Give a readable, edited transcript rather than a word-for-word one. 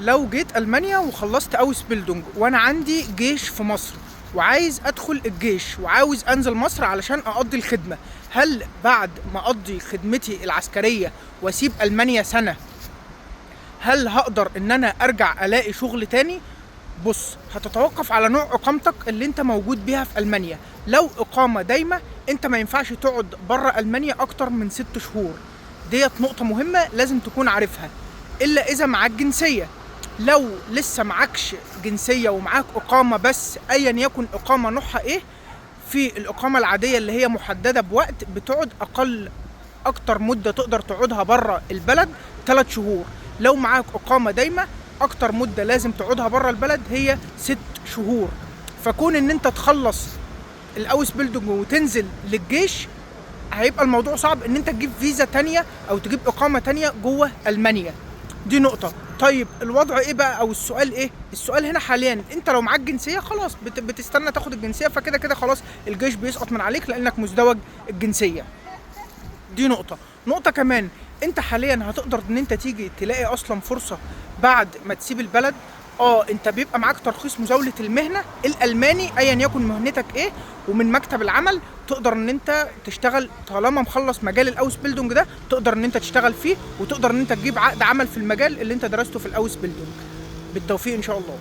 لو جيت ألمانيا وخلصت أوس بيلدونج وأنا عندي جيش في مصر وعايز أدخل الجيش وعاوز أنزل مصر علشان أقضي الخدمة، هل بعد ما أقضي خدمتي العسكرية وأسيب ألمانيا سنة هل هقدر إن أنا أرجع ألاقي شغل تاني؟ بص، هتتوقف على نوع إقامتك اللي أنت موجود بيها في ألمانيا. لو إقامة دايمة أنت ما ينفعش تقعد بره ألمانيا أكتر من 6 شهور، ديت نقطة مهمة لازم تكون عارفها، إلا إذا معاك جنسية. لو لسه معكش جنسية ومعاك إقامة بس أيا يكن إقامة نوعها إيه، في الإقامة العادية اللي هي محددة بوقت بتقعد أكتر مدة تقدر تقعدها بره البلد 3 شهور. لو معاك إقامة دايمة أكتر مدة لازم تقعدها بره البلد هي 6 شهور. فكون إن أنت تخلص الأوس بيلدونج وتنزل للجيش هيبقى الموضوع صعب إن أنت تجيب فيزا تانية أو تجيب إقامة تانية جوه ألمانيا. دي نقطة. طيب الوضع ايه بقى او السؤال ايه؟ السؤال هنا حاليا انت لو معاك جنسية خلاص بتستنى تاخد الجنسية، فكده كده خلاص الجيش بيسقط من عليك لانك مزدوج الجنسية. دي نقطة كمان، انت حاليا هتقدر ان انت تيجي تلاقي اصلا فرصة بعد ما تسيب البلد. انت بيبقى معاك ترخيص مزاولة المهنة الالماني ايا يكن مهنتك ايه، ومن مكتب العمل تقدر ان انت تشتغل طالما مخلص مجال الاوس بيلدونج ده، تقدر ان انت تشتغل فيه وتقدر ان انت تجيب عقد عمل في المجال اللي انت درسته في الاوس بيلدونج. بالتوفيق ان شاء الله.